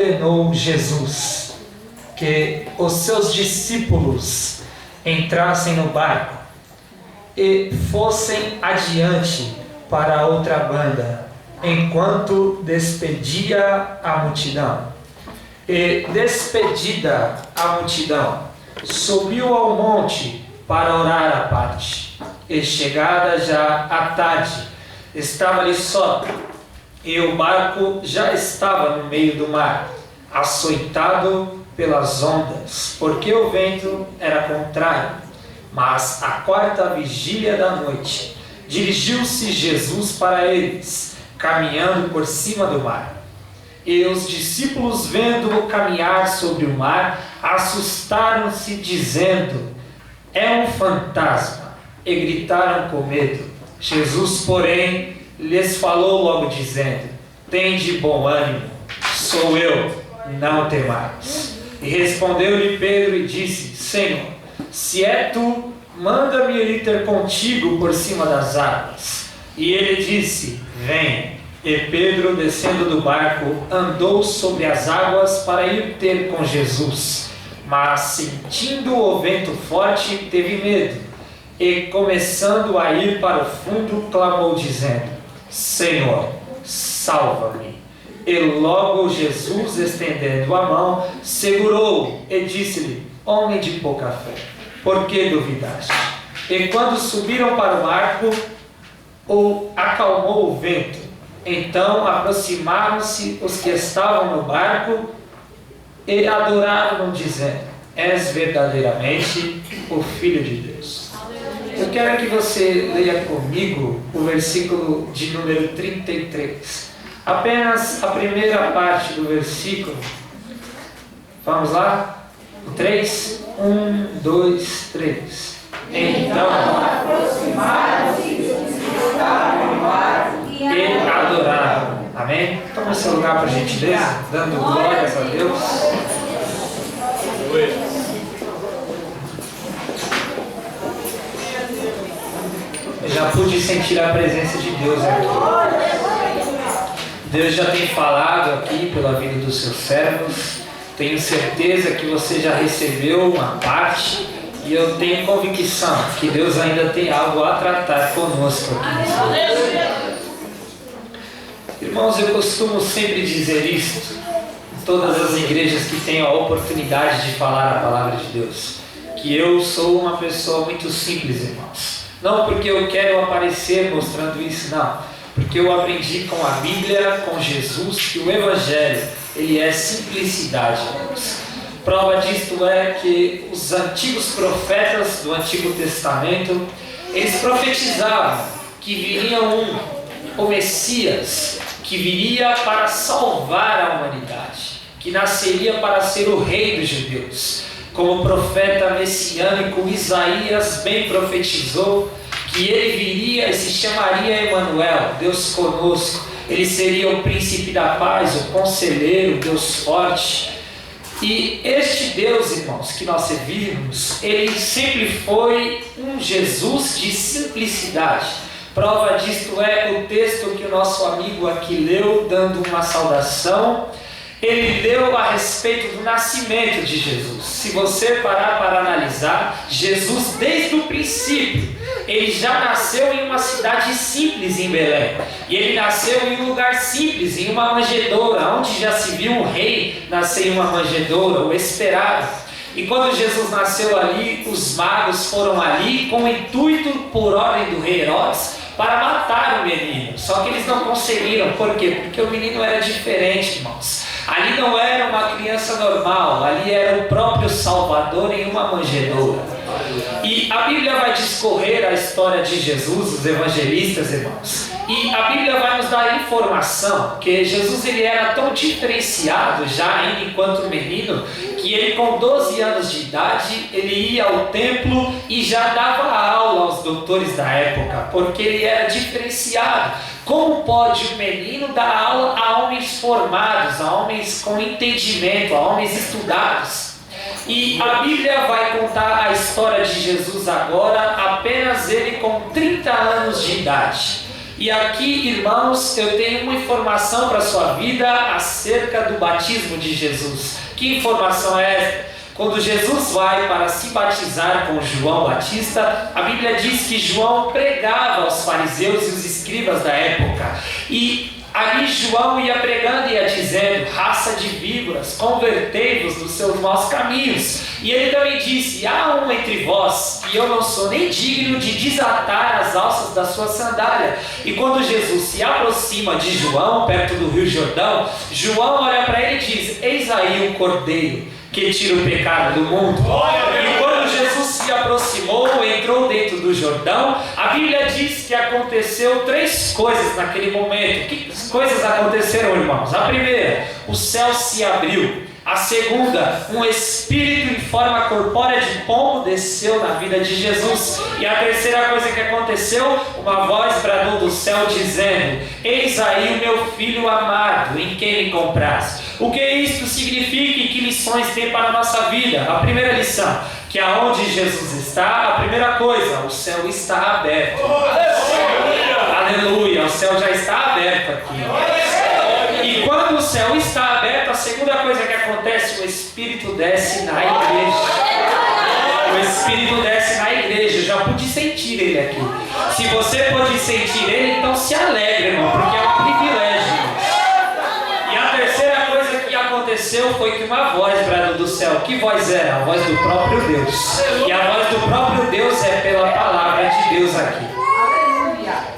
ordenou Jesus que os seus discípulos entrassem no barco e fossem adiante para a outra banda, enquanto despedia a multidão. E despedida a multidão, subiu ao monte para orar à parte. E chegada já à tarde, estava-lhe só, e o barco já estava no meio do mar, açoitado pelas ondas, porque o vento era contrário. Mas à quarta vigília da noite, dirigiu-se Jesus para eles, caminhando por cima do mar. E os discípulos, vendo-o caminhar sobre o mar, assustaram-se, dizendo: é um fantasma, e gritaram com medo. Jesus, porém, lhes falou logo, dizendo: tende bom ânimo, sou eu, não temais. E respondeu-lhe Pedro e disse: Senhor, se é tu, manda-me ir ter contigo por cima das águas. E ele disse: vem. E Pedro, descendo do barco, andou sobre as águas para ir ter com Jesus. Mas, sentindo o vento forte, teve medo. E, começando a ir para o fundo, clamou, dizendo: Senhor, salva-me. E logo Jesus, estendendo a mão, segurou-o e disse-lhe: homem de pouca fé, por que duvidaste? E quando subiram para o barco, acalmou o vento. Então aproximaram-se os que estavam no barco e adoraram-no, dizendo: és verdadeiramente o Filho de Deus. Eu quero que você leia comigo o versículo de número 33. Apenas a primeira parte do versículo. Vamos lá? 3, 1, 2, 3. Então aproximaram-se os que estavam no barco e adoraram. Amém? Toma esse lugar, por gentileza, dando glórias a Deus. Eu já pude sentir a presença de Deus aqui. Deus já tem falado aqui pela vida dos seus servos. Tenho certeza que você já recebeu uma parte. E eu tenho convicção que Deus ainda tem algo a tratar conosco aqui. Irmãos, eu costumo sempre dizer isto em todas as igrejas que tenho a oportunidade de falar a palavra de Deus, que eu sou uma pessoa muito simples, irmãos. Não porque eu quero aparecer mostrando isso, não. Porque eu aprendi com a Bíblia, com Jesus, que o Evangelho, ele é simplicidade, irmãos. Prova disto é que os antigos profetas do Antigo Testamento, eles profetizavam que viria o Messias, que viria para salvar a humanidade, que nasceria para ser o rei dos judeus. Como o profeta messiânico Isaías bem profetizou, que ele viria e se chamaria Emanuel, Deus conosco. Ele seria o príncipe da paz, o conselheiro, o Deus forte. E este Deus, irmãos, que nós servimos, ele sempre foi um Jesus de simplicidade. Prova disto é o texto que o nosso amigo aqui leu, dando uma saudação. Ele leu a respeito do nascimento de Jesus. Se você parar para analisar, Jesus desde o princípio, ele já nasceu em uma cidade simples em Belém. E ele nasceu em um lugar simples, em uma manjedoura, onde já se viu um rei nascer em uma manjedoura, o esperado. E quando Jesus nasceu ali, os magos foram ali com o intuito, por ordem do rei Herodes, para matar o menino. Só que eles não conseguiram. Por quê? Porque o menino era diferente, irmãos. Ali não era uma criança normal, ali era o próprio Salvador em uma manjedoura. E a Bíblia vai discorrer a história de Jesus, os evangelistas, irmãos. E a Bíblia vai nos dar a informação que Jesus, ele era tão diferenciado já ainda enquanto menino, que ele com 12 anos de idade, ele ia ao templo e já dava aula aos doutores da época, porque ele era diferenciado. Como pode um menino dar aula a homens formados, a homens com entendimento, a homens estudados? E a Bíblia vai contar a história de Jesus agora, apenas ele com 30 anos de idade. E aqui, irmãos, eu tenho uma informação para a sua vida acerca do batismo de Jesus. Que informação é essa? Quando Jesus vai para se batizar com João Batista, a Bíblia diz que João pregava aos fariseus e os escribas da época. E ali João ia pregando e ia dizendo: raça de víboras, convertei-vos dos seus maus caminhos. E ele também disse: há um entre vós, e eu não sou nem digno de desatar as alças da sua sandália. E quando Jesus se aproxima de João, perto do rio Jordão, João olha para ele e diz: eis aí o cordeiro que tira o pecado do mundo. E quando Jesus se aproximou, entrou dentro do Jordão, a Bíblia diz que aconteceu 3 coisas naquele momento. Que coisas aconteceram, irmãos? A primeira, o céu se abriu. A segunda, um espírito em forma corpórea de pombo desceu na vida de Jesus. E a terceira coisa que aconteceu, uma voz bradou do céu dizendo: eis aí o meu filho amado, em quem me compraste. O que isto significa e que lições tem para a nossa vida? A primeira lição, que aonde Jesus está, a primeira coisa, o céu está aberto. Aleluia, o céu já está aberto aqui. E quando o céu está aberto, a segunda coisa que acontece, o Espírito desce na igreja. O Espírito desce na igreja. Eu já pude sentir ele aqui. Se você pode sentir ele, então se alegre, irmão, porque é um privilégio. E a terceira coisa que aconteceu foi que uma voz bradou do céu. Que voz era? A voz do próprio Deus. E a voz do próprio Deus é pela palavra de Deus aqui.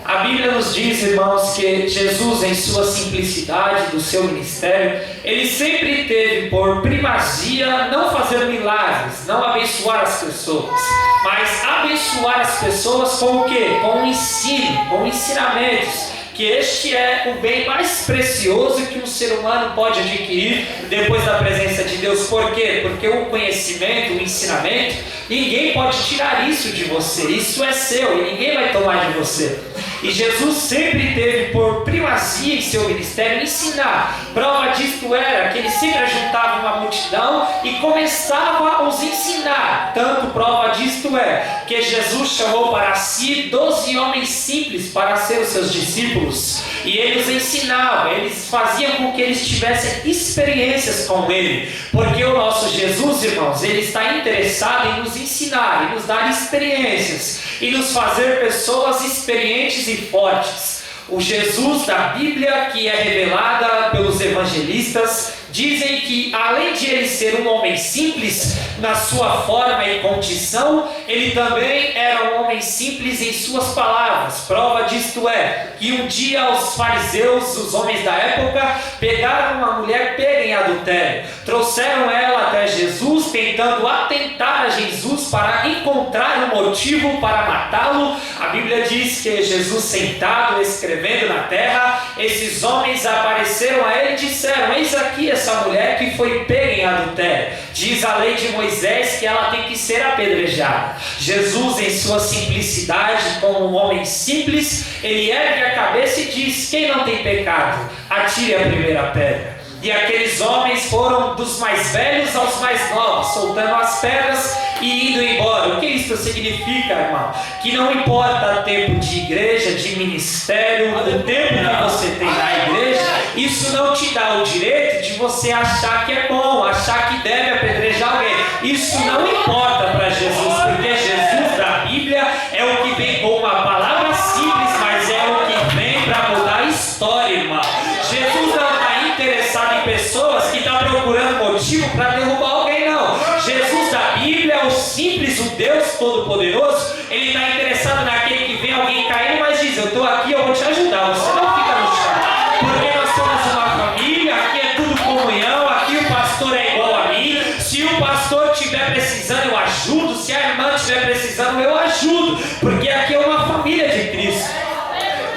A Bíblia nos diz, irmãos, que Jesus, em sua simplicidade do seu ministério, ele sempre teve por primazia não fazer milagres, não abençoar as pessoas, mas abençoar as pessoas com o quê? Com o ensino, com ensinamentos. Que este é o bem mais precioso que um ser humano pode adquirir depois da presença de Deus. Por quê? Porque o conhecimento, o ensinamento, ninguém pode tirar isso de você. Isso é seu e ninguém vai tomar de você. E Jesus sempre teve por primazia em seu ministério ensinar. Prova disto era que ele sempre juntava uma multidão e começava a os ensinar. Tanto prova disto é que Jesus chamou para si 12 homens simples para ser os seus discípulos. E ele os ensinava, eles faziam com que eles tivessem experiências com ele. Porque o nosso Jesus, irmãos, ele está interessado em nos ensinar, em nos dar experiências, e nos fazer pessoas experientes e fortes. O Jesus da Bíblia, que é revelada pelos evangelistas, dizem que além de ele ser um homem simples na sua forma e condição, ele também era um homem simples em suas palavras. Prova disto é que um dia os fariseus, os homens da época, pegaram uma mulher pega em adultério, trouxeram ela até Jesus, tentando atentar a Jesus para encontrar um motivo para matá-lo. A Bíblia diz que Jesus, sentado escrevendo na terra, esses homens apareceram a ele e disseram: eis aqui essa mulher que foi pega em adultério. Diz a lei de Moisés que ela tem que ser apedrejada. Jesus, em sua simplicidade, como um homem simples, ele ergue a cabeça e diz: quem não tem pecado, atire a primeira pedra. E aqueles homens foram dos mais velhos aos mais novos, soltando as pedras e indo embora. O que isso significa, irmão? Que não importa tempo de igreja, de ministério, o tempo que você tem na igreja, isso não te dá o direito de você achar que é bom, achar que deve apedrejar alguém. Isso não importa para Jesus, porque Jesus da Bíblia é o que vem com uma palavra simples, mas é o que vem para mudar a história, irmão. Jesus não está interessado em pessoas que estão procurando motivo para derrubar alguém, não. Jesus da Bíblia é o simples, o Deus Todo-Poderoso. Ele está interessado naquele que vê alguém caindo, mas diz: eu estou aqui, eu vou te ajudar. Você não fica no chão, porque nós somos uma família, aqui é tudo comunhão, aqui o pastor é igual a mim. Se o pastor estiver precisando, eu ajudo. Se a irmã estiver precisando, eu ajudo, porque aqui é uma família de Cristo.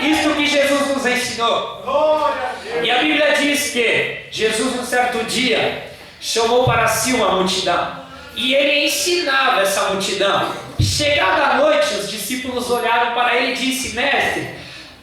Isto que Jesus nos ensinou. E a Bíblia diz que Jesus, um certo dia, chamou para si uma multidão, e ele ensinava essa multidão. Chegada a noite, os discípulos olharam para ele e disse: mestre,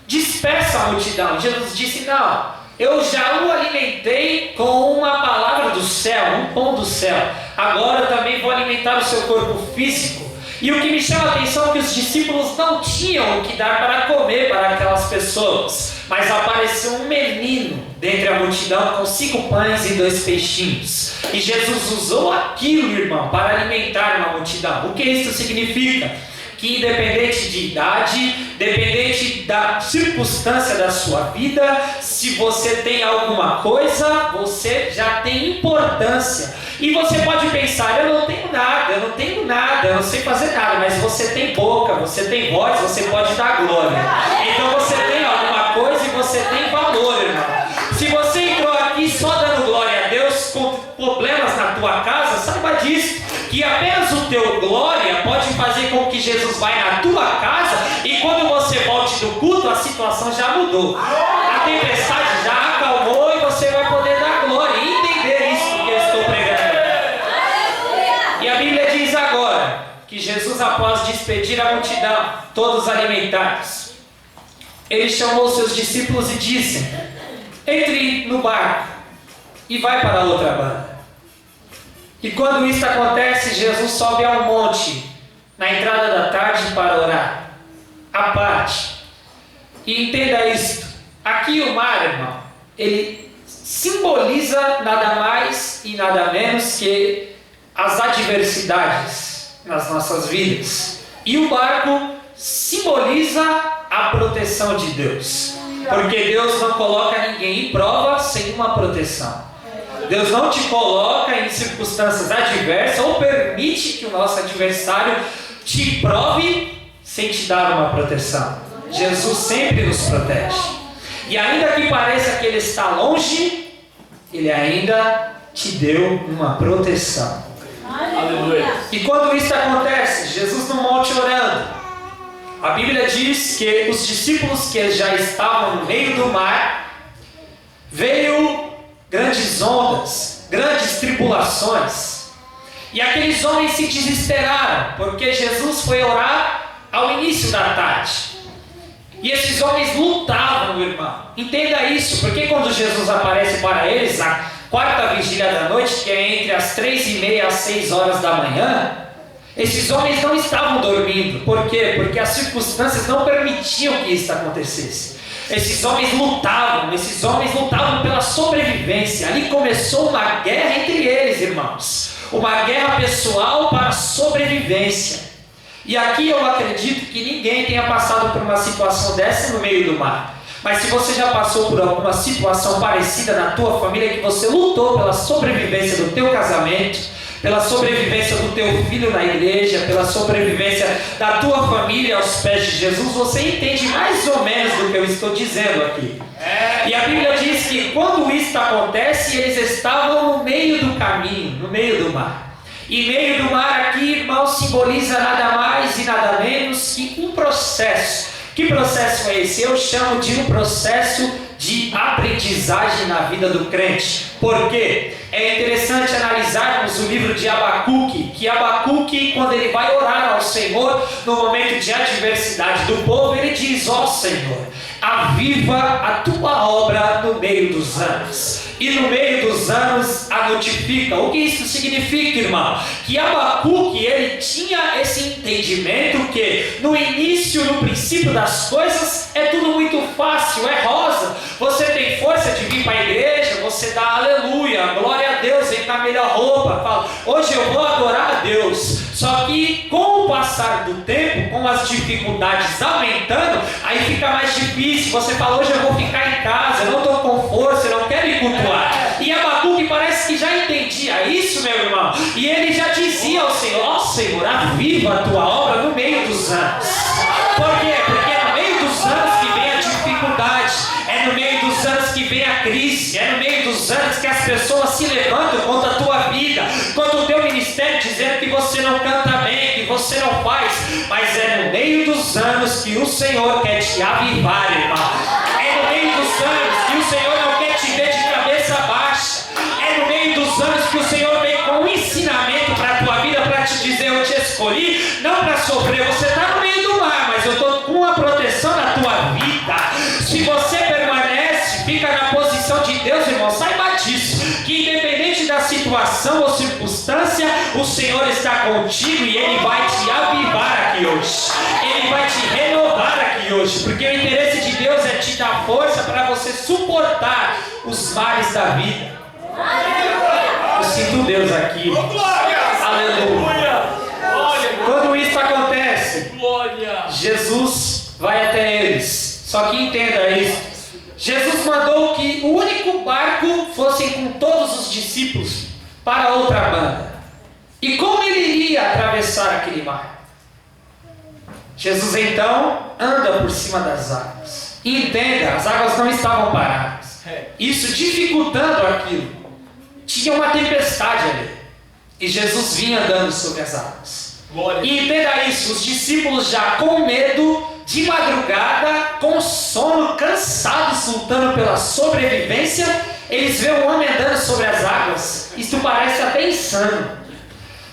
dispersa a multidão. Jesus disse: não, eu já o alimentei com uma palavra do céu, um pão do céu. Agora também vou alimentar o seu corpo físico. E o que me chama a atenção é que os discípulos não tinham o que dar para comer para aquelas pessoas, mas apareceu um menino dentre a multidão com 5 pães e 2 peixinhos. E Jesus usou aquilo, irmão, para alimentar uma multidão. O que isso significa? Que independente de idade, independente da circunstância da sua vida, se você tem alguma coisa, você já tem importância. E você pode pensar, eu não tenho nada, eu não sei fazer nada, mas você tem boca, você tem voz, você pode dar glória. Então você tem alguma coisa e você tem valor, irmão. Se você entrou aqui só dando glória a Deus com problemas na tua casa, saiba disso, que apenas o teu glória pode fazer com que Jesus vá na tua casa e quando você volte do culto, a situação já mudou. A tempestade já acalmou e você vai poder dar glória e entender isso que eu estou pregando. E a Bíblia diz agora que Jesus, após despedir a multidão, todos alimentados, ele chamou seus discípulos e disse: entre no barco e vai para outra banda. E quando isso acontece, Jesus sobe ao monte, na entrada da tarde, para orar, à parte. E entenda isto, aqui o mar, irmão, ele simboliza nada mais e nada menos que as adversidades nas nossas vidas. E o barco simboliza a proteção de Deus, porque Deus não coloca ninguém em prova sem uma proteção. Deus não te coloca em circunstâncias adversas ou permite que o nosso adversário te prove sem te dar uma proteção. Jesus sempre nos protege. E ainda que pareça que Ele está longe, Ele ainda te deu uma proteção. Aleluia. E quando isso acontece, Jesus no monte orando, a Bíblia diz que os discípulos que já estavam no meio do mar, veio grandes ondas, grandes tribulações. E aqueles homens se desesperaram, porque Jesus foi orar ao início da tarde. E esses homens lutavam, meu irmão. Entenda isso, porque quando Jesus aparece para eles, na quarta vigília da noite, que é entre as 3h30 às 6 horas da manhã, esses homens não estavam dormindo. Por quê? Porque as circunstâncias não permitiam que isso acontecesse. Esses homens lutavam pela sobrevivência. Ali começou uma guerra entre eles, irmãos. Uma guerra pessoal para a sobrevivência. E aqui eu acredito que ninguém tenha passado por uma situação dessa no meio do mar. Mas se você já passou por alguma situação parecida na tua família, que você lutou pela sobrevivência do teu casamento, pela sobrevivência do teu filho na igreja, pela sobrevivência da tua família aos pés de Jesus, você entende mais ou menos do que eu estou dizendo aqui. E a Bíblia diz que quando isso acontece, eles estavam no meio do caminho, no meio do mar. E meio do mar aqui, irmão, simboliza nada mais e nada menos que um processo. Que processo é esse? Eu chamo de um processo de aprendizagem na vida do crente. Por quê? É interessante analisarmos o livro de Abacuque, que Abacuque, quando ele vai orar ao Senhor, no momento de adversidade do povo, ele diz: ó Senhor, aviva a tua obra no meio dos anos. E no meio dos anos a notifica. O que isso significa, irmão? Que Abacuque, ele tinha esse entendimento que no início, no princípio das coisas, é tudo muito fácil, é rosa. Você tem força de vir para a igreja, você dá aleluia, glória a Deus, vem com a melhor roupa, fala, hoje eu vou adorar a Deus. Só que com o passar do tempo, com as dificuldades aumentando, aí fica mais difícil. Você fala, hoje eu vou ficar em casa, eu não estou com força, eu não quero ir cultuar. E Abacuque parece que já entendia isso, meu irmão. E ele já dizia ao Senhor: ó Senhor, aviva a tua obra no meio dos anos. Por quê? Porque é no meio dos anos que vem a dificuldade, é no meio dos anos que vem a crise, é no meio dos anos que as pessoas se levantam contra a tua vida, contra o teu ministério, dizendo que você não canta bem, que você não faz. Mas é no meio dos anos que o Senhor quer te avivar, irmão. É no meio dos anos que o Senhor não quer te ver de cabeça baixa. É no meio dos anos que o Senhor vem com um ensinamento para a tua vida, para te dizer: eu te escolhi, não para sofrer. Você está no meio do mar, mas eu estou com a proteção na tua vida. Se você permanece, fica na posição de Deus, irmão, saiba disso, que independente da situação ou circunstância, o Senhor está contigo e Ele vai te avivar aqui hoje. Ele vai te renovar aqui hoje, porque o interesse de Deus é te dar força para você suportar os males da vida. Eu sinto Deus aqui. Aleluia. Quando isso acontece, Jesus vai até eles. Só que entenda isso. Jesus mandou que o único barco fosse com todos os discípulos para outra banda. E como ele iria atravessar aquele mar? Jesus então anda por cima das águas. E entenda, as águas não estavam paradas. Isso dificultando aquilo. Tinha uma tempestade ali. E Jesus vinha andando sobre as águas. E entenda isso, os discípulos já com medo, de madrugada, com sono, cansados, lutando pela sobrevivência, eles veem um homem andando sobre as águas. Isso parece até insano.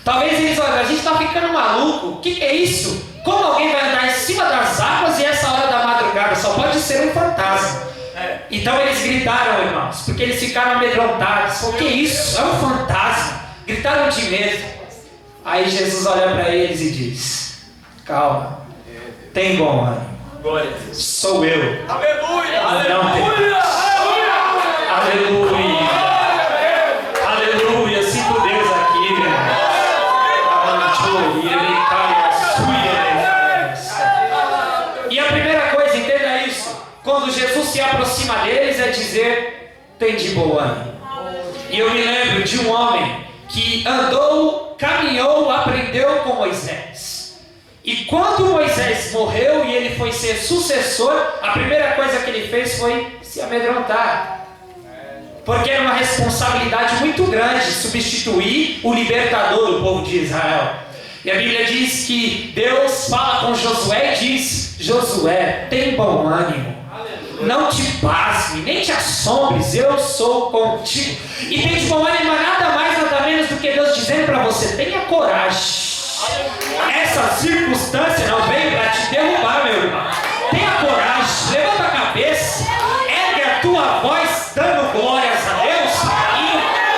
Talvez eles olhem, a gente está ficando maluco, o que é isso? Como alguém vai andar em cima das águas e essa hora da madrugada? Só pode ser um fantasma. Então eles gritaram, irmãos, porque eles ficaram amedrontados. O que é isso? É um fantasma. Gritaram de medo. Aí Jesus olha para eles e diz: calma, tem bom ânimo, sou eu. Aleluia! Aleluia! Aleluia! Aleluia! Sinto Deus aqui, meu irmão. E a primeira coisa, entenda isso: quando Jesus se aproxima deles, é dizer: tem de bom ânimo. E eu me lembro de um homem que andou, caminhou, aprendeu com Moisés. E quando Moisés morreu e ele foi ser sucessor, a primeira coisa que ele fez foi se amedrontar. Porque era uma responsabilidade muito grande substituir o libertador do povo de Israel. E a Bíblia diz que Deus fala com Josué e diz: Josué, tem bom ânimo. Não te pasme, nem te assombres, eu sou contigo. E tem de bom ânimo nada mais, nada menos do que Deus dizendo para você: tenha coragem. Essa circunstância não veio para te derrubar, meu irmão. Tenha coragem, levanta a cabeça, ergue a tua voz, dando glórias a Deus, e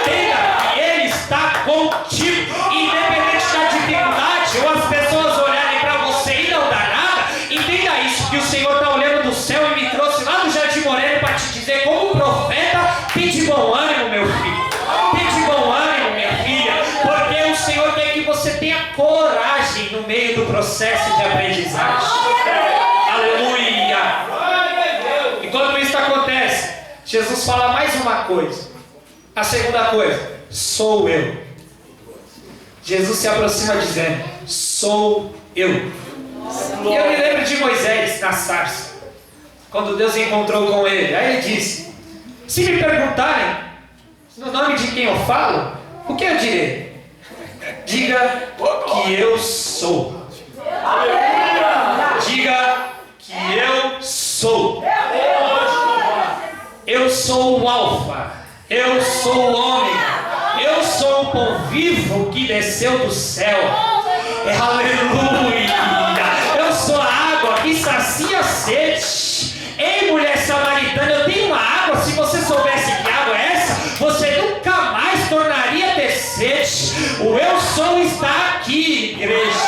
entenda que Ele está contigo. Independente da dificuldade, ou as pessoas olharem para você e não dar nada, entenda isso, que o Senhor está olhando do céu e me trouxe lá do Jardim Moreno para te dizer, como profeta: tem de bom ânimo, meu filho. Tem de bom ânimo, minha filha, porque o Senhor quer que você tenha coragem no meio do processo de aprendizagem. Aleluia! E quando isso acontece, Jesus fala mais uma coisa. A segunda coisa: sou eu. Jesus se aproxima dizendo: sou eu. E eu me lembro de Moisés na sarça, quando Deus encontrou com ele. Aí ele disse: se me perguntarem no nome de quem eu falo, o que eu direi? Diga que eu sou. Diga que eu sou. Eu sou o Alfa. Eu sou o Ômega. Eu sou o pão vivo que desceu do céu. Aleluia. Eu sou a água que sacia a sede. Ei, mulher samaritana, eu tenho uma água. Se você soubesse que água é essa, você nunca mais tornaria a ter sede. O eu sou está aqui, igreja.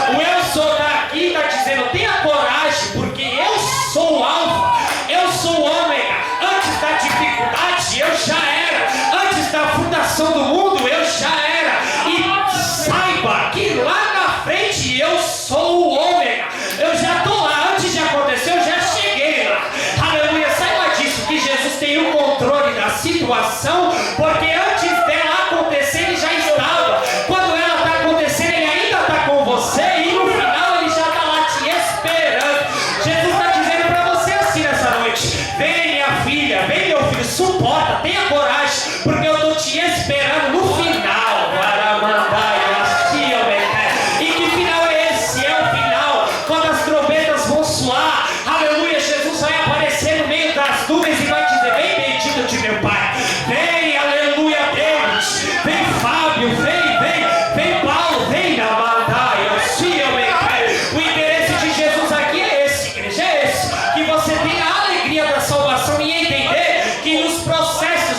O eu sou está aqui, está dizendo: tenha coragem, porque eu sou o Alfa, eu sou o Ômega. Antes da dificuldade, eu já era. Antes da fundação do mundo, eu já era. E saiba que lá na frente eu sou o Ômega. Eu já estou lá. Antes de acontecer, eu já cheguei lá. Aleluia. Saiba disso, que Jesus tem o controle da situação, porque antes dela acontecer, Ele já estava. Quando ela está acontecendo, Ele ainda está com você, e no final Ele já está lá te esperando. Jesus está dizendo para você assim nessa noite: vem, minha filha, vem, meu filho, suporta, tenha coragem, porque eu estou te esperando no final para mandar. E que final é esse? É o final, quando as trombetas vão soar. Aleluia. Jesus vai aparecer no meio das nuvens e vai dizer: vem, bendito de meu Pai. Vem, aleluia, Deus. Vem, Fábio, vem, Paulo, vem na batalha. O interesse de Jesus aqui é esse, igreja, é esse: que você tenha a alegria da salvação e entender que nos processos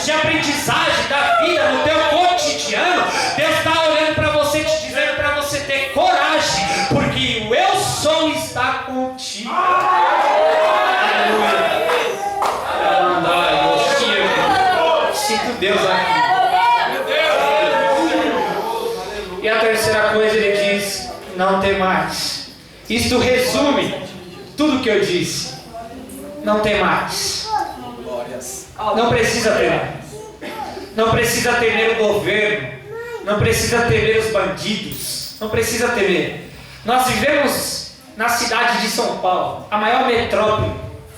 sinto Deus aqui. E a terceira coisa ele diz, não temais. Isto resume tudo que eu disse. Não temais. Não precisa temer. Não precisa temer o governo. Não precisa temer os bandidos. Não precisa temer. Nós vivemos na cidade de São Paulo, a maior metrópole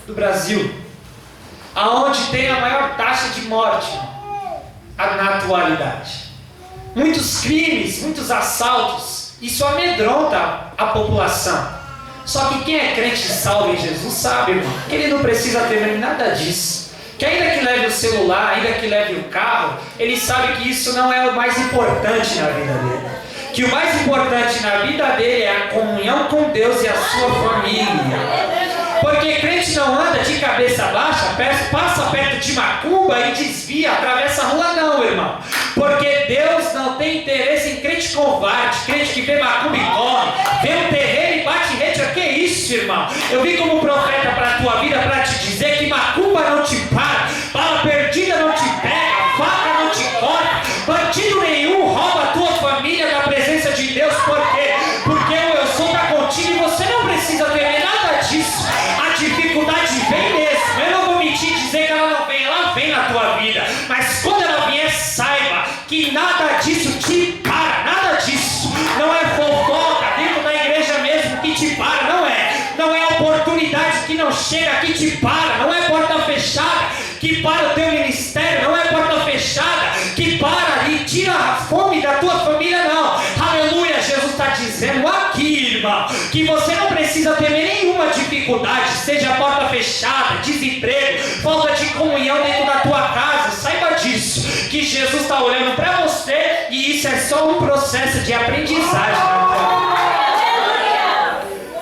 do Brasil, aonde tem a maior taxa de morte na atualidade. Muitos crimes, muitos assaltos, isso amedronta a população. Só que quem é crente salvo em Jesus sabe, irmão, que ele não precisa temer nada disso. Que ainda que leve o celular, ainda que leve o carro, ele sabe que isso não é o mais importante na vida dele. Que o mais importante na vida dele é a comunhão com Deus e a sua família. Porque crente não anda de cabeça baixa, passa perto de macumba e desvia, atravessa a rua não, irmão. Porque Deus não tem interesse em crente covarde, crente que vê macumba e corre, vê um terreiro e bate rede. Que é isso, irmão? Eu vim como profeta para a tua vida para te dizer que macumba não te para, bala perdida não te pega, faca não te corta, bandido nenhum rouba a tua família da presença de Deus. Por quê? Porque o eu sou está contigo e você não precisa temer nada disso. A dificuldade vem mesmo. Eu não vou mentir e dizer que ela vem na tua vida. Mas quando ela vier, saiba que nada disso te para, nada disso. Não é fofoca dentro da igreja mesmo que te para, não é. Não é oportunidade que não chega que te para, não é porta fechada que para o teu ministério, não é porta fechada que para e tira a fome da tua família, não. Aleluia, Jesus está dizendo aqui, irmão, que você não precisa temer nenhuma dificuldade, seja porta fechada, desemprego, falta de comunhão dentro da tua casa. Saiba disso, que Jesus está olhando para você e isso é só um processo de aprendizagem na tua vida.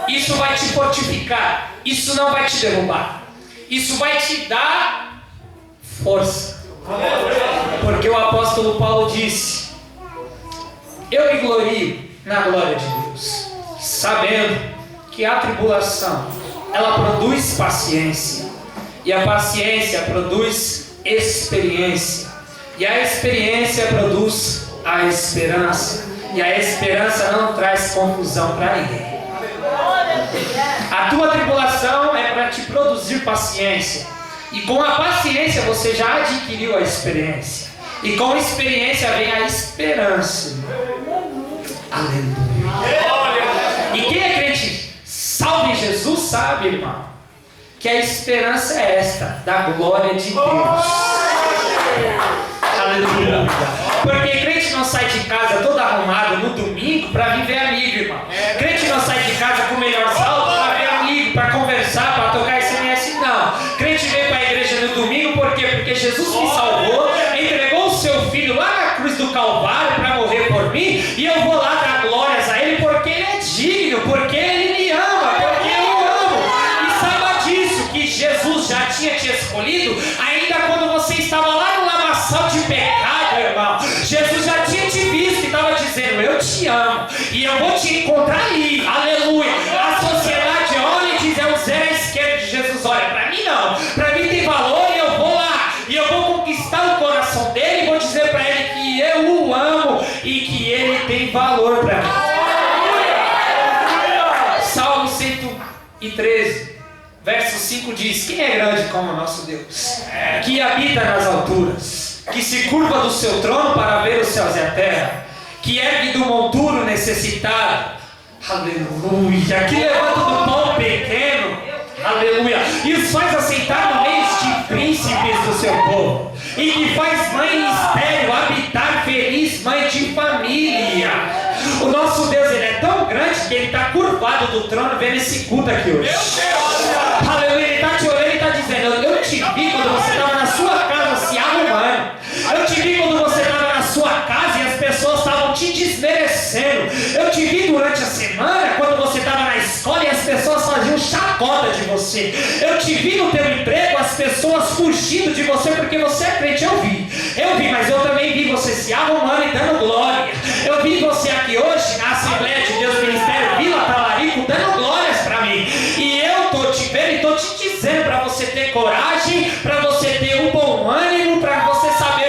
Isso vai te fortificar, isso não vai te derrubar, isso vai te dar força. Porque o apóstolo Paulo disse: eu me glorio na glória de Deus, sabendo que a tribulação, ela produz paciência, e a paciência produz experiência, e a experiência produz a esperança, e a esperança não traz confusão para ninguém. A tua tribulação é para te produzir paciência, e com a paciência você já adquiriu a experiência, e com a experiência vem a esperança. Aleluia. E quem é crente salvo em Jesus sabe, irmão, que a esperança é esta, da glória de Deus. Aleluia. Porque crente não sai de casa todo arrumado no domingo para viver amigo, irmão. Crente não sai de casa com o melhor saldo para ver amigo, para conversar, para tocar SMS, não. Crente vem para a igreja no domingo, por quê? Porque Jesus me salvou, entregou o seu filho lá na cruz do Calvário para morrer por mim, e eu vou lá dar glórias a ele porque ele é digno, porque ele me ama, porque eu o amo. E saiba disso, que Jesus já tinha te escolhido ainda quando você estava lá no lamaçal de pecado, irmão. Jesus já tinha te visto e estava dizendo: eu te amo e eu vou te encontrar ali. Aleluia. A sociedade olha e diz: é o zero à esquerda de Jesus. Olha, para mim não, para mim tem valor, e eu vou lá e eu vou conquistar o coração dele e vou dizer para ele que eu o amo e que ele tem valor para mim. Salmo 113, verso 5 diz: quem é grande como o nosso Deus, que habita nas alturas, que se curva do seu trono para ver os céus e a terra, que ergue do monturo necessitado, aleluia, que levanta do pão pequeno, aleluia, e os faz assentar no meio de príncipes do seu povo, e que faz mãe estéril habitar feliz, mãe de família. O nosso Deus, ele é tão grande que ele está curvado do trono vendo esse culto aqui hoje. Aleluia, ele está te olhando e está dizendo: eu te vi quando você estava na sua casa se arrumando, eu te vi quando você estava na sua casa e as pessoas estavam te desmerecendo, eu te vi durante a semana quando você estava na escola e as pessoas faziam chacota de você, eu te vi no teu emprego, as pessoas fugindo de você porque você é crente. Eu vi, mas eu também vi você se arrumando e dando glória. Eu vi você aqui hoje na Assembleia de Deus Ministério Vila Talarico dando glórias para mim, e eu estou te vendo e estou te dizendo para você ter coragem, para você ter um bom ânimo, para você saber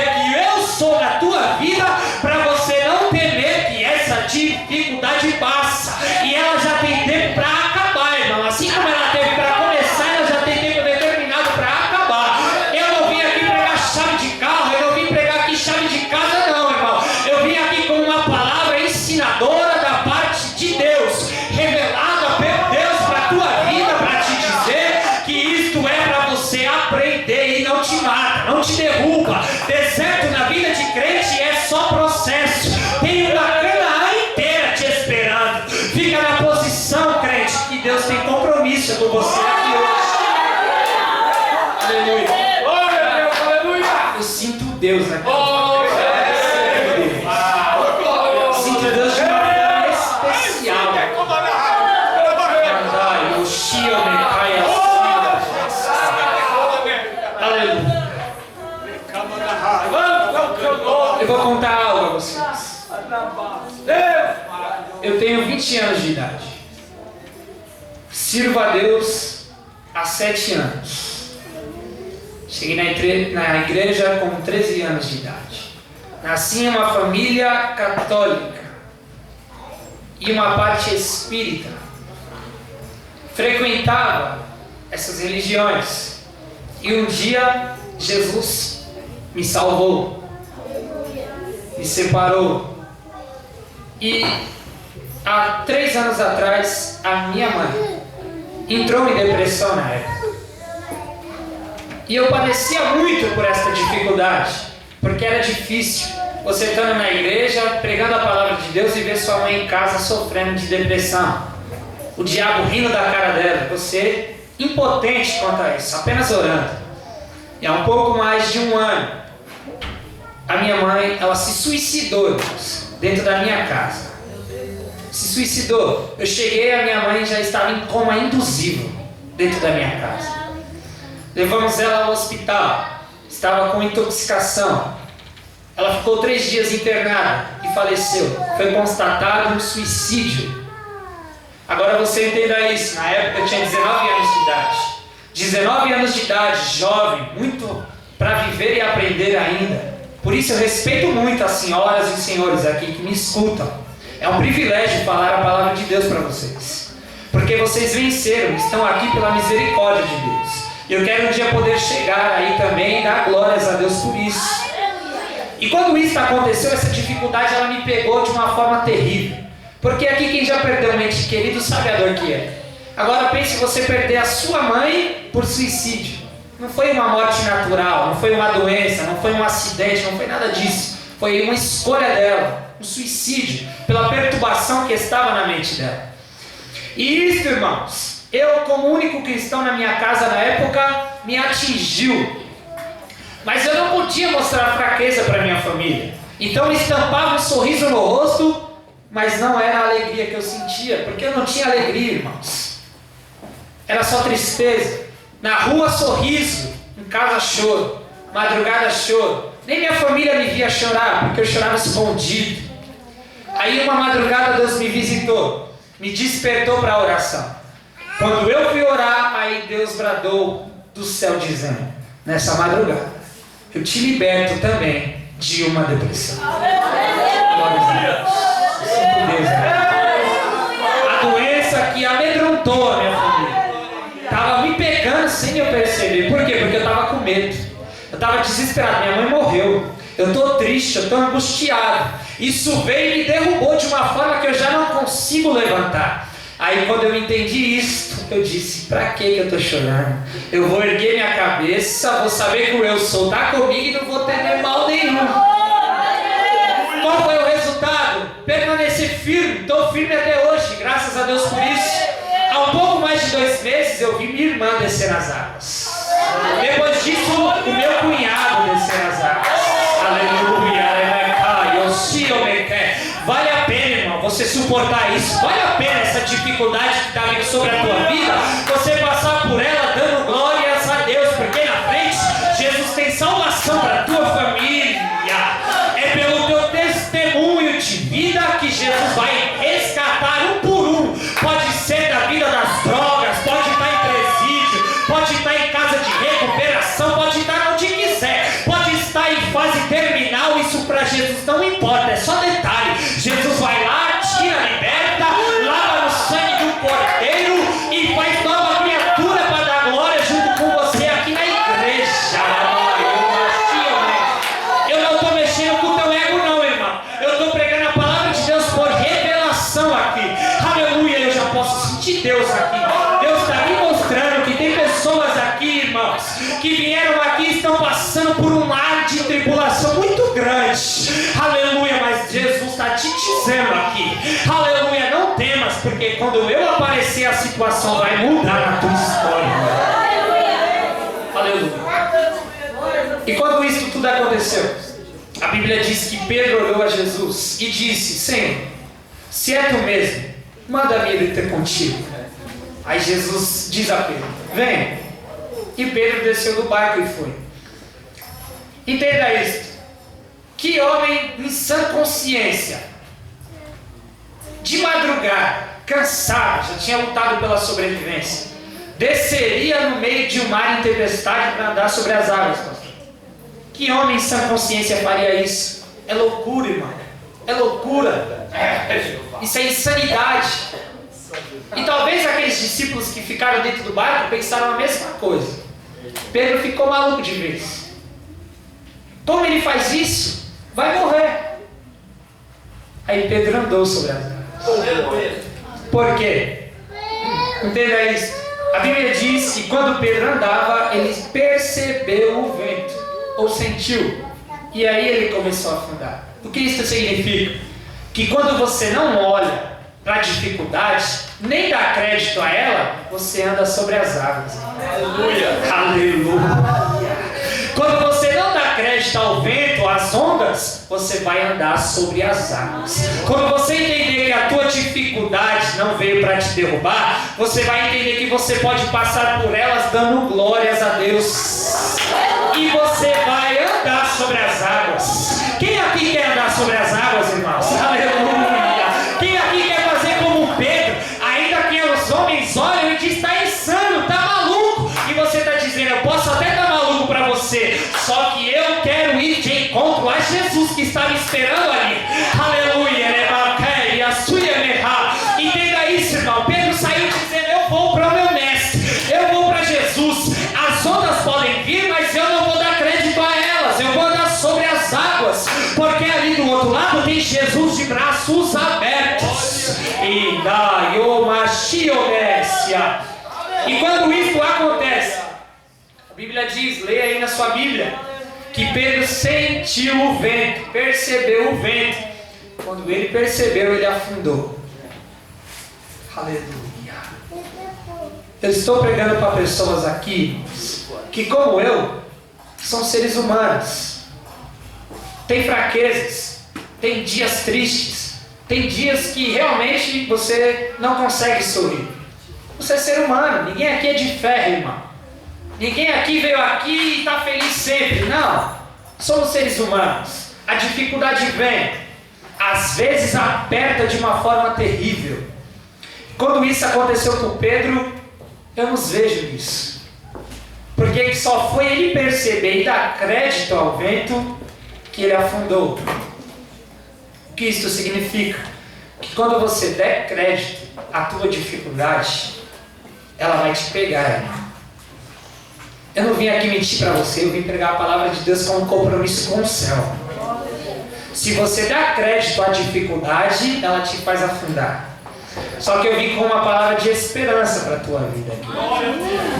com você aqui hoje. Aleluia. Eu sinto Deus aqui. Eu sinto Deus de uma maneira especial. Aleluia. Eu vou contar algo a vocês. Eu tenho 20 anos de idade. Sirvo a Deus há 7 anos. Cheguei na igreja com 13 anos de idade. Nasci em uma família católica e uma parte espírita. Frequentava essas religiões. E um dia Jesus me salvou, me separou. E há 3 anos atrás, a minha mãe entrou em depressão na época. E eu padecia muito por essa dificuldade, porque era difícil você estando na igreja, pregando a palavra de Deus e ver sua mãe em casa sofrendo de depressão. O diabo rindo da cara dela, você impotente quanto a isso, apenas orando. E há um pouco mais de 1 ano, a minha mãe, ela se suicidou dentro da minha casa. Se suicidou. Eu cheguei, a minha mãe já estava em coma induzível dentro da minha casa. Levamos ela ao hospital. Estava com intoxicação. Ela ficou 3 dias internada e faleceu. Foi constatado um suicídio. Agora você entenda isso. Na época eu tinha 19 anos de idade. 19 anos de idade, jovem, muito para viver e aprender ainda. Por isso eu respeito muito as senhoras e senhores aqui que me escutam. É um privilégio falar a palavra de Deus para vocês. Porque vocês venceram, estão aqui pela misericórdia de Deus. E eu quero um dia poder chegar aí também e dar glórias a Deus por isso. E quando isso aconteceu, essa dificuldade ela me pegou de uma forma terrível. Porque aqui quem já perdeu um ente querido sabe a dor que é. Agora pense você perder a sua mãe por suicídio. Não foi uma morte natural, não foi uma doença, não foi um acidente, não foi nada disso. Foi uma escolha dela, um suicídio, pela perturbação que estava na mente dela. E isso, irmãos, eu como único cristão na minha casa na época, me atingiu. Mas eu não podia mostrar fraqueza para minha família. Então eu estampava um sorriso no rosto, mas não era a alegria que eu sentia, porque eu não tinha alegria, irmãos. Era só tristeza. Na rua sorriso, em casa choro, madrugada choro. Nem minha família me via chorar, porque eu chorava escondido. Aí uma madrugada Deus me visitou, me despertou para a oração. Quando eu fui orar, aí Deus bradou do céu dizendo: nessa madrugada, eu te liberto também de uma depressão. Glória a Deus. Sinto Deus, a doença que amedrontou a minha família estava me pegando sem eu perceber. Por quê? Porque eu estava com medo. Eu estava desesperado. Minha mãe morreu. Eu estou triste, eu estou angustiado. Isso veio e me derrubou de uma forma que eu já não consigo levantar. Aí quando eu entendi isso, eu disse: pra que eu estou chorando? Eu vou erguer minha cabeça, vou saber que o eu sou está comigo e não vou ter mal nenhum. Qual foi o resultado? Permanecer firme. Estou firme até hoje, graças a Deus por isso. Há um pouco mais de 2 meses eu vi minha irmã descer nas águas. Depois disso, o meu cunhado descer nas águas. Aleluia, vale a pena, irmão, você suportar isso. Vale a pena essa dificuldade que está vindo sobre a tua vida. Você passar por ela dando glórias a Deus, porque na frente Jesus tem salvação para a tua família. É pelo teu testemunho de vida que Jesus vai resgatar um por um. Pode ser da vida das drogas, pode estar em presídio, pode estar em casa de recuperação, pode estar onde quiser, pode estar em fase terminal. Isso para Jesus não importa, é só detalhe. Jesus vai lá, tira, liberta, lava no sangue do Cordeiro e faz nova criatura para dar glória junto com você aqui na igreja. Eu não estou mexendo com o teu ego não, irmão. Eu estou pregando a palavra de Deus por revelação aqui. Aleluia, eu já posso sentir Deus aqui. Deus está me mostrando que tem pessoas aqui, irmãos, que vieram aqui e estão passando por um mar de tribulação muito grande. Aleluia, mas Jesus está te dizendo aqui, aleluia, não temas, porque quando eu aparecer a situação vai mudar na tua aconteceu? A Bíblia diz que Pedro olhou a Jesus e disse: Senhor, se é tu mesmo, manda-me ir ter contigo. Aí Jesus diz a Pedro: vem. E Pedro desceu do barco e foi. Entenda isto. Que homem em sã consciência, de madrugada, cansado, já tinha lutado pela sobrevivência, desceria no meio de um mar em tempestade para andar sobre as águas, pastor? Que homem em sã consciência faria isso? É loucura, irmão. É loucura. Isso é insanidade. E talvez aqueles discípulos que ficaram dentro do barco pensaram a mesma coisa. Pedro ficou maluco de vez. Como ele faz isso? Vai morrer. Aí Pedro andou sobre as águas. Por quê? Entenda isso. A Bíblia diz que quando Pedro andava, ele percebeu o vento, ou sentiu, e aí ele começou a afundar. O que isso significa? Que quando você não olha para a dificuldade, nem dá crédito a ela, você anda sobre as águas. Aleluia! Aleluia! Quando você não dá crédito ao vento, às ondas, você vai andar sobre as águas. Quando você entender que a tua dificuldade não veio para te derrubar, você vai entender que você pode passar por elas dando glórias a Deus. E você vai andar sobre as águas. Quem aqui quer andar sobre as águas, irmãos? Aleluia! Quem aqui quer fazer como Pedro? Ainda que os homens olham e dizem: está insano, está maluco. E você está dizendo: eu posso até estar maluco para você, só que eu quero ir de encontro a Jesus que está me esperando ali. Aleluia! Entenda isso, irmão. Pedro saiu dizendo: eu vou para o meu mestre, eu vou para Jesus. As ondas podem vir, mas eu não vou dar crédito a elas. Eu vou andar sobre as águas, porque ali do outro lado tem Jesus de braços abertos. E quando isso acontece, a Bíblia diz, leia aí na sua Bíblia, que Pedro sentiu o vento, percebeu o vento. Quando ele percebeu, ele afundou. Aleluia. Eu estou pregando para pessoas aqui que, como eu, são seres humanos. Tem fraquezas, tem dias tristes, tem dias que realmente você não consegue sorrir. Você é ser humano, ninguém aqui é de ferro, irmão. Ninguém aqui veio aqui e está feliz sempre. Não, somos seres humanos. A dificuldade vem, às vezes aperta de uma forma terrível. Quando isso aconteceu com Pedro, eu nos vejo nisso. Porque só foi ele perceber e dar crédito ao vento que ele afundou. O que isso significa? Que quando você der crédito à tua dificuldade, ela vai te pegar, irmão. Eu não vim aqui mentir para você, eu vim pregar a palavra de Deus com um compromisso com o céu. Se você dá crédito à dificuldade, ela te faz afundar. Só que eu vim com uma palavra de esperança para a tua vida aqui.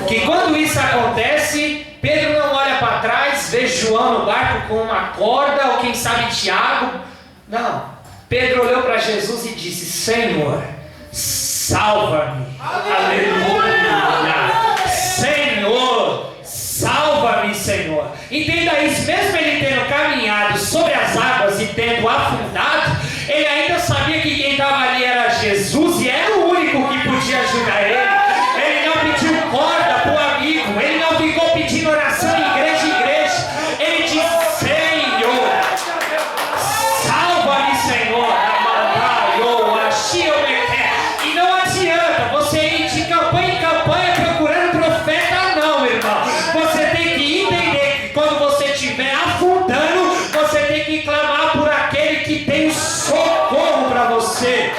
Que quando isso acontece, Pedro não olha para trás, vê João no barco com uma corda, ou quem sabe Tiago. Não. Pedro olhou para Jesus e disse: Senhor, salva-me. Aleluia. Senhor, salva-me, Senhor. Entenda isso, mesmo ele tendo caminhado sobre as águas e tendo afundado, ele ainda sabia que quem estava ali era Jesus e era o único que podia ajudar ele. Ele não pediu corda para o amigo, ele não ficou pedindo oração em igreja em igreja. Ele disse: Senhor, salva-me, Senhor. E não adianta você ir de campanha em campanha procurando profeta, não, irmão. Você tem que entender que quando você estiver afundando, você tem que clamar por aquele que tem o socorro para você.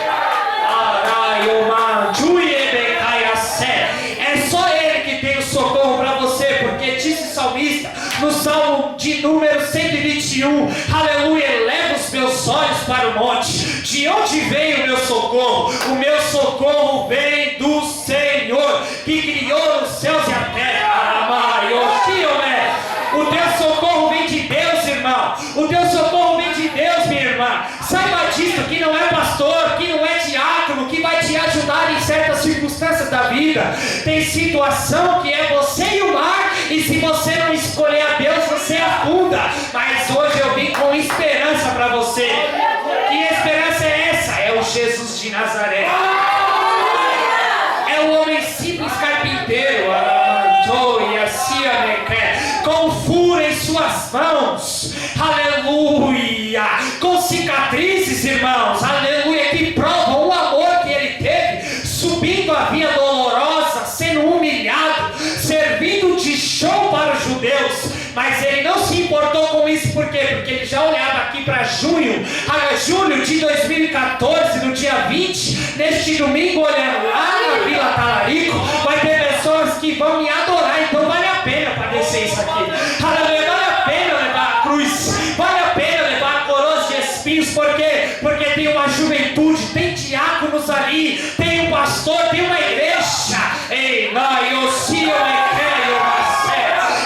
É só ele que tem o socorro para você, porque disse o salmista no Salmo de número 121, aleluia: eleva os meus olhos para o monte, de onde vem o meu socorro? O meu socorro vem do Senhor, que criou os céus e a terra. O teu socorro vem de Deus, irmão. O teu socorro vem de Deus, minha irmã. Saiba disso, que não é pastor, que não é diácono, que vai te ajudar em certas circunstâncias da vida. Tem situação que é você e o mar, E se você não escolher a Deus, você afunda. Mas hoje eu vim com esperança para você. Que esperança é essa? É o Jesus de Nazaré. É o homem simples carpinteiro, com furo em suas mãos, aleluia, com cicatrizes, irmãos, aleluia, que provam o amor que ele teve, subindo a via dolorosa, sendo humilhado, servindo de show para os judeus. Mas ele não se importou com isso, por quê? Porque ele já olhava aqui para julho de 2014, no dia 20, neste domingo, olhando lá na Vila Talarico, vai ter pessoas que vão me adorar, então vale a pena padecer isso aqui. Aleluia, vale a pena levar a cruz, vale a pena levar a coroa de espinhos, porque tem uma juventude, tem diáconos ali, tem um pastor, tem uma igreja. Ei,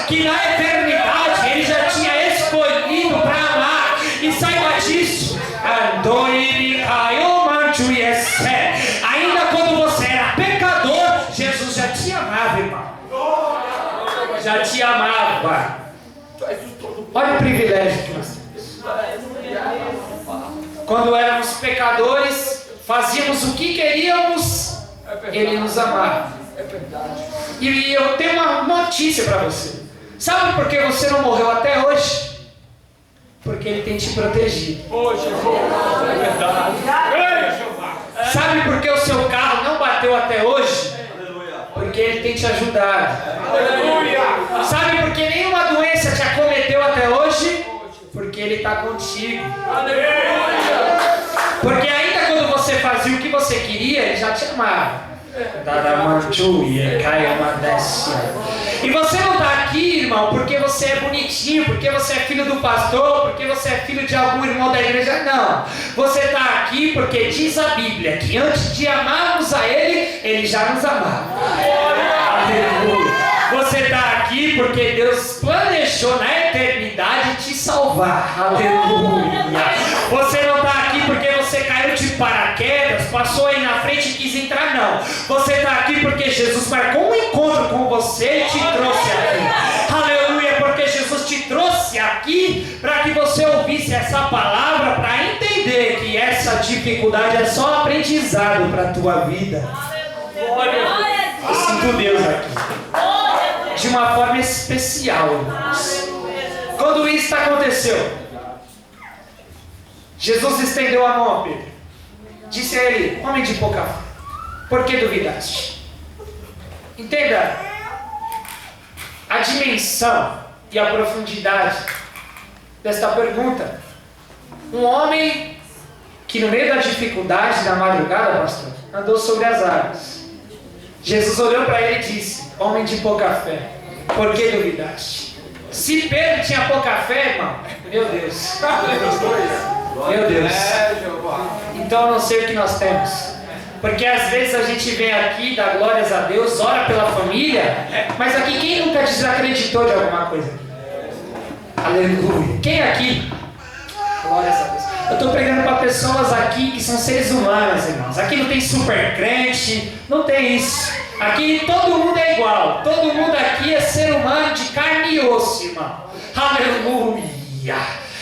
que na eternidade ele já tinha escolhido para amar. E saiba disso. Ainda quando você era pecador, Jesus já te amava, irmão. Já te amava. Olha o privilégio que nós temos. Quando éramos pecadores, fazíamos o que queríamos, ele nos amava. E eu tenho uma notícia para você. Sabe por que você não morreu até hoje? Porque ele tem te protegido. É verdade. Sabe por que o seu carro não bateu até hoje? Porque ele tem te ajudado. Sabe por que nenhuma doença te acometeu até hoje? Porque ele está contigo. Porque ainda quando você fazia o que você queria, ele já te amava. E você não está aqui, irmão, porque você é bonitinho, porque você é filho do pastor, porque você é filho de algum irmão da igreja, não. Você está aqui porque diz a Bíblia que antes de amarmos a Ele, Ele já nos amava. Aleluia. Você está aqui porque Deus planejou na eternidade te salvar. Aleluia. Você não está aqui porque você caiu de paraquedas, passou aí na frente e quis entrar, não. Você está aqui porque Jesus marcou um encontro com você e te trouxe aqui. Aleluia, porque Jesus te trouxe aqui para que você ouvisse essa palavra, para entender que essa dificuldade é só aprendizado para a tua vida. Eu sinto Deus aqui de uma forma especial, irmãos. Quando isso aconteceu, Jesus estendeu a mão a Pedro. Disse a ele: homem de pouca fé, por que duvidaste? Entenda a dimensão e a profundidade desta pergunta. Um homem que no meio da dificuldade da madrugada, pastor, andou sobre as águas. Jesus olhou para ele e disse: homem de pouca fé, por que duvidaste? Se Pedro tinha pouca fé, irmão, meu Deus. Meu Deus. Então eu não sei o que nós temos. Porque às vezes a gente vem aqui, dá glórias a Deus, ora pela família, mas aqui quem nunca desacreditou de alguma coisa? Aleluia. Quem aqui? Glórias a Deus. Eu estou pregando para pessoas aqui que são seres humanos, irmãos. Aqui não tem super crente, não tem isso. Aqui todo mundo é igual. Todo mundo aqui é ser humano de carne e osso, irmão. Aleluia.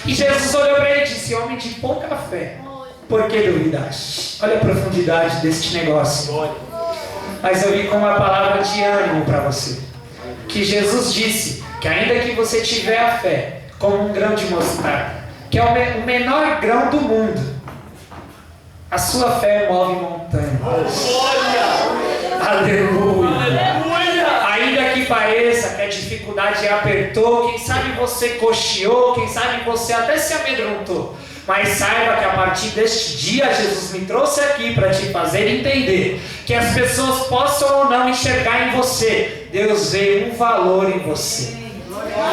E Jesus olhou para ele e disse: homem de pouca fé, por que duvidaste? Olha a profundidade deste negócio. Mas eu vim com uma palavra de ânimo para você. Que Jesus disse que ainda que você tiver a fé como um grão de mostarda, que é o menor grão do mundo, a sua fé move montanhas. Aleluia. Ainda que pareça que a dificuldade apertou, quem sabe você cocheou, quem sabe você até se amedrontou, mas saiba que a partir deste dia Jesus me trouxe aqui para te fazer entender que as pessoas possam ou não enxergar em você, Deus vê um valor em você.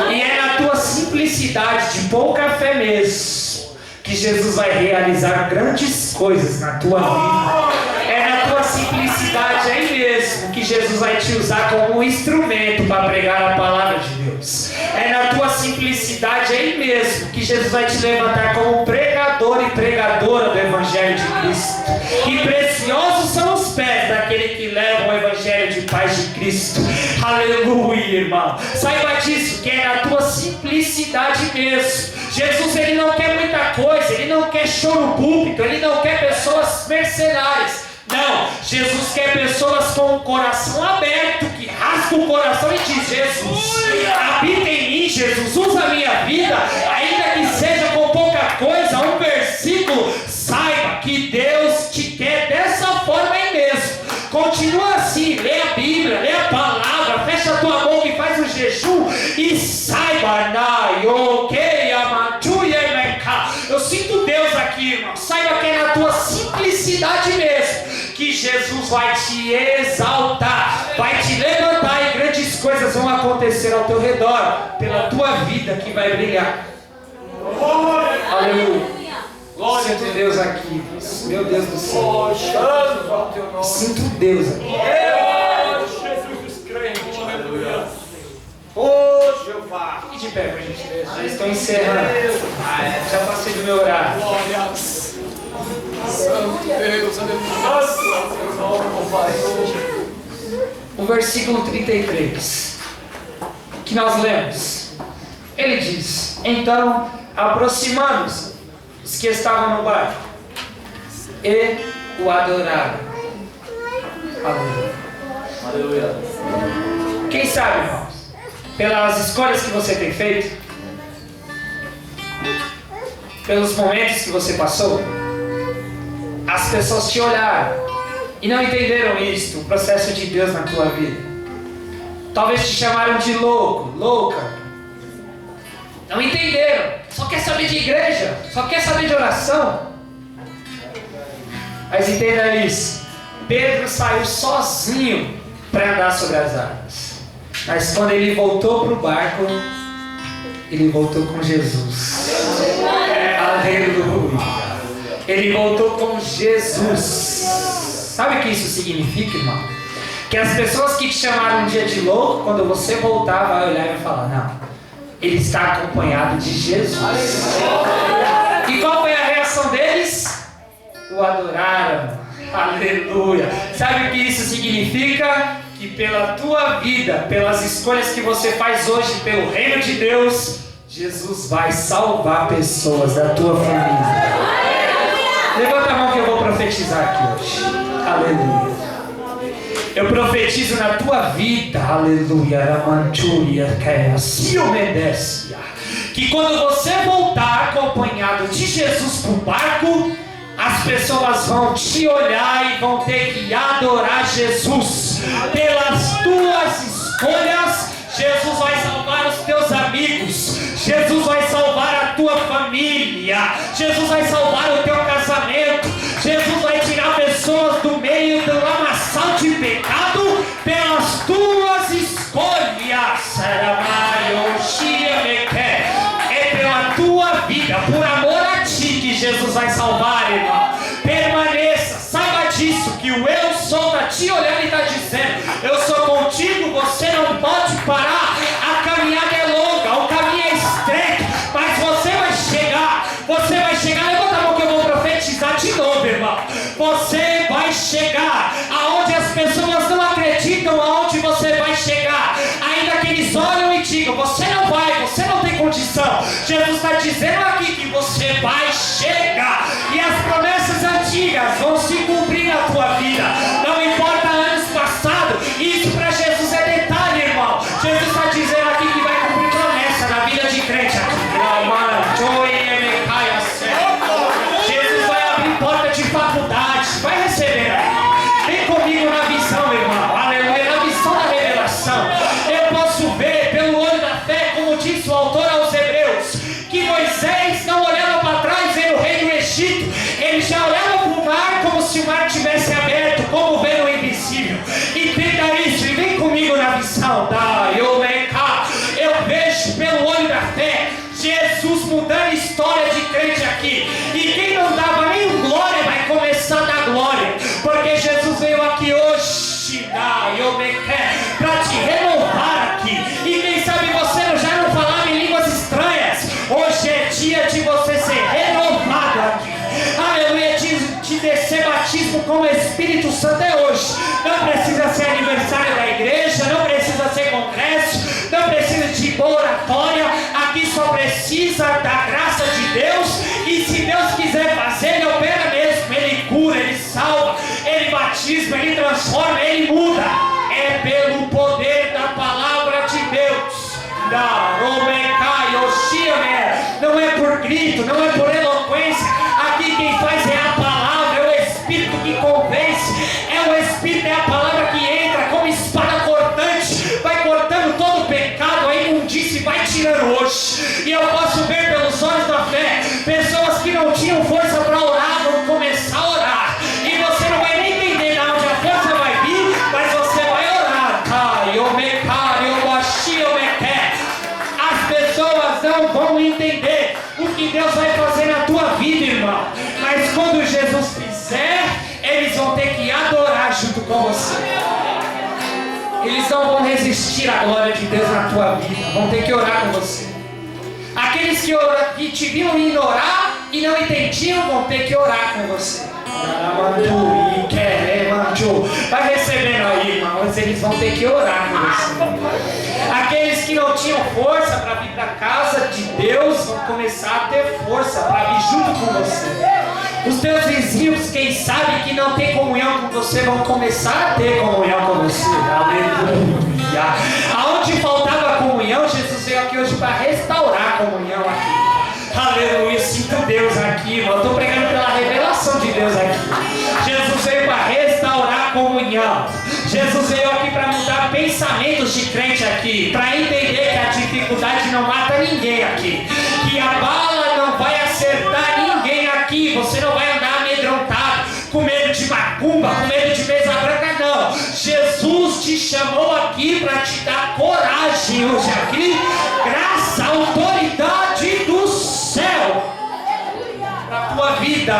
E é na tua simplicidade de pouca fé mesmo que Jesus vai realizar grandes coisas na tua vida. É na tua simplicidade aí mesmo que Jesus vai te usar como um instrumento para pregar a palavra de Deus. É na tua simplicidade aí mesmo que Jesus vai te levantar como pregador e pregadora do Evangelho de Cristo. E preciosos são os pés daquele que leva o Evangelho de paz de Cristo. Aleluia. Aleluia, irmão. Saiba disso, que é na tua simplicidade mesmo. Jesus, ele não quer muita coisa, ele não quer choro público, ele não quer pessoas mercenárias. Não, Jesus quer pessoas com o coração aberto, que rasga o coração e diz: Jesus, habita em mim, Jesus, usa a minha vida, ainda que seja com pouca coisa, um versículo. Saiba que Deus te quer dessa forma aí mesmo. Continua assim, lê a Bíblia, lê a palavra, fecha a tua boca e faz o jejum e saiba, eu sinto Deus aqui, irmão. Saiba que é na tua simplicidade mesmo que Jesus vai te exaltar, vai te levantar e grandes coisas vão acontecer ao teu redor, pela tua vida que vai brilhar. Aleluia. Sinto Deus aqui, meu Deus do céu. Sinto Deus aqui. Jeová. E de pé pra gente ver. Já estou encerrando. Já passei do meu horário. Santo Deus, aleluia. O versículo 33 que nós lemos, ele diz: então aproximamos os que estavam no barco e o adoraram. Aleluia. Quem sabe, irmãos, pelas escolhas que você tem feito, pelos momentos que você passou, as pessoas te olharam e não entenderam isto, o processo de Deus na tua vida. Talvez te chamaram de louco, louca. Não entenderam, só quer saber de igreja, só quer saber de oração. Mas entenda isso, Pedro saiu sozinho para andar sobre as águas. Mas quando ele voltou para o barco, ele voltou com Jesus. Aleluia. Ele voltou com Jesus. Sabe o que isso significa, irmão? Que as pessoas que te chamaram um dia de louco, quando você voltar, vai olhar e vai falar: não, ele está acompanhado de Jesus. E qual foi a reação deles? O adoraram. Aleluia. Sabe o que isso significa? Que pela tua vida, pelas escolhas que você faz hoje, pelo reino de Deus, Jesus vai salvar pessoas da tua família. Levanta a mão que eu vou profetizar aqui hoje. Aleluia. Eu profetizo na tua vida, aleluia, que quando você voltar acompanhado de Jesus para o barco, as pessoas vão te olhar e vão ter que adorar Jesus. Pelas tuas escolhas, Jesus vai salvar os teus amigos, Jesus vai salvar a tua família, Jesus vai salvar o teu casamento, Jesus vai tirar pessoas do meio do lamaçal de pecado pelas tuas escolhas. É pela tua vida, por amor a ti, que Jesus vai salvar, irmão. Permaneça, saiba disso, que o eu sou está te olhando e está dizendo: eu sou contigo, você não pode parar. A caminhada é longa, o caminho é estreito, mas você vai chegar. Levanta a mão que eu vou profetizar de novo, irmão. Você vai chegar aonde as pessoas não acreditam, aonde você vai chegar. Ainda que eles olham e digam: você não vai, você não tem condição. Jesus está dizendo aqui que você vai chegar. E as promessas antigas vão se cumprir na tua vida. Não importa anos passados, isso para Jesus é detalhe, irmão. Jesus está dizendo aqui que vai cumprir promessa na vida de crente aqui. Jesus vai abrir porta de faculdade. Vai receber aí. Vem comigo na visão, irmão. Aleluia, na visão da revelação. Eu posso ver pelo olho da fé, como diz o autor aos Hebreus, que Moisés não olhava para trás vendo o rei do Egito. Ele já olhava para o mar como se o mar tivesse aberto, como vendo o invisível. Entenda isso e vem comigo na visão. Eu vejo pelo olho da fé Jesus mudando a história de crente aqui. E quem não dava nem glória vai começar a dar glória, porque Jesus veio aqui hoje para te renovar aqui. E quem sabe você já não falava em línguas estranhas. Hoje é dia de você ser renovado aqui. Aleluia, de descer batismo com o Espírito Santo é hoje. Não precisa ser aniversário da igreja, não precisa ser batismo, ele transforma, ele muda. É pelo poder da palavra de Deus. Não é por grito, não é por eloquência. Aqui quem faz é a palavra, é o Espírito que convence. É o Espírito, é a palavra que entra como espada cortante, vai cortando todo o pecado, a imundície, vai tirando hoje. E eu posso ver pelos olhos da fé, pessoas que não tinham força para orar, vão começar a orar. E você não vai nem entender de onde a força vai vir, mas você vai orar. As pessoas não vão entender o que Deus vai fazer na tua vida, irmão. Mas quando Jesus fizer, eles vão ter que adorar junto com você. Eles não vão resistir à glória de Deus na tua vida, vão ter que orar com você. Aqueles que te viam indo orar e não entendiam, vão ter que orar com você. Vai recebendo aí, irmão, mas eles vão ter que orar com você. Aqueles que não tinham força para vir para a casa de Deus vão começar a ter força para vir junto com você. Os teus vizinhos, quem sabe que não tem comunhão com você, vão começar a ter comunhão com você. Aleluia. Aonde faltava comunhão, Jesus veio aqui hoje para restaurar a comunhão aqui. Aleluia, sinto Deus aqui, irmão. Eu estou pregando pela revelação de Deus aqui. Jesus veio para restaurar a comunhão. Jesus veio aqui para mudar pensamentos de crente aqui, para entender que a dificuldade não mata ninguém aqui, que a bala não vai acertar ninguém aqui. Você não vai andar amedrontado, com medo de macumba, com medo de mesa branca, não. Jesus te chamou aqui para te dar coragem hoje aqui, graça, autoridade do céu para a tua vida.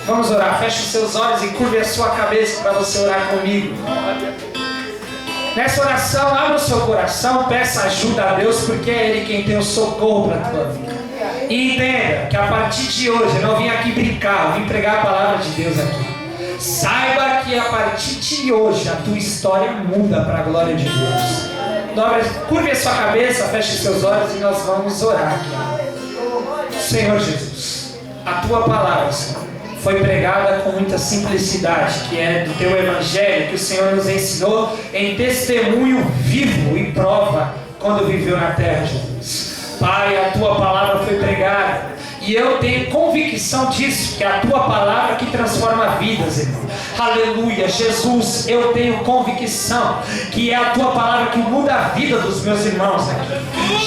Vamos orar, feche os seus olhos e curve a sua cabeça para você orar comigo. Nessa oração, abra o seu coração, peça ajuda a Deus, porque é Ele quem tem o socorro para a tua vida. E entenda que a partir de hoje, eu não vim aqui brincar, eu vim pregar a palavra de Deus aqui. Saiba que a partir de hoje, a tua história muda para a glória de Deus. Curve a sua cabeça, feche os seus olhos e nós vamos orar aqui. Senhor Jesus, a tua palavra, Senhor, foi pregada com muita simplicidade, que é do teu evangelho, que o Senhor nos ensinou em testemunho vivo e prova quando viveu na terra, Jesus. Pai, a tua palavra foi pregada e eu tenho convicção disso, que é a tua palavra que transforma vidas, irmão. Aleluia, Jesus, eu tenho convicção que é a tua palavra que muda a vida dos meus irmãos aqui.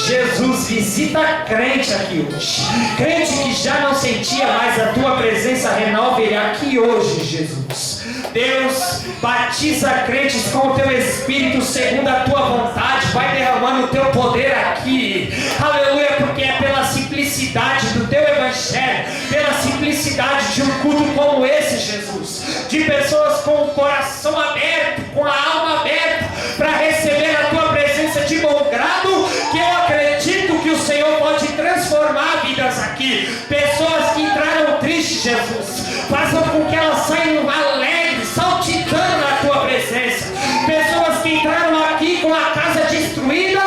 Jesus, visita crente aqui hoje, crente que já não sentia mais a tua presença, renova ele aqui hoje, Jesus. Deus, batiza crentes com o teu Espírito segundo a tua vontade, vai derramando o teu poder aqui. Aleluia, porque é pela simplicidade do teu evangelho, pela simplicidade de um culto como esse, Jesus, de pessoas com o coração aberto, com a alma aberta para receber a tua presença de bom grado, que eu acredito que o Senhor pode transformar vidas aqui. Pessoas que entraram tristes, Jesus, façam com que elas saiam alegres, saltitando na tua presença. Pessoas que entraram aqui com a casa destruída,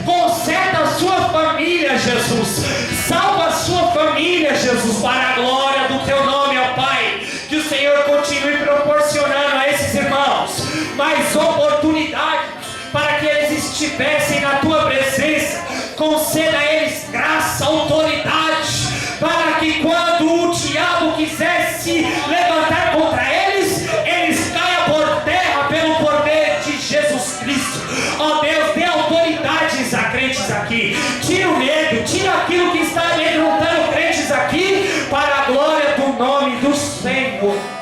conserta a sua família, Jesus. Salva a sua família, Jesus, para a glória do teu nome, ó Pai. Que o Senhor continue proporcionando a esses irmãos mais oportunidades para que eles estivessem na tua presença. Conceda a eles graça, autoridade, para que quando o diabo quiser se levantar contra eles, eles caiam por terra pelo poder de Jesus Cristo. Ó Deus, dê autoridades a crentes aqui. Tira o medo, tira aquilo que está amedrontando crentes aqui, para a glória do nome do Senhor.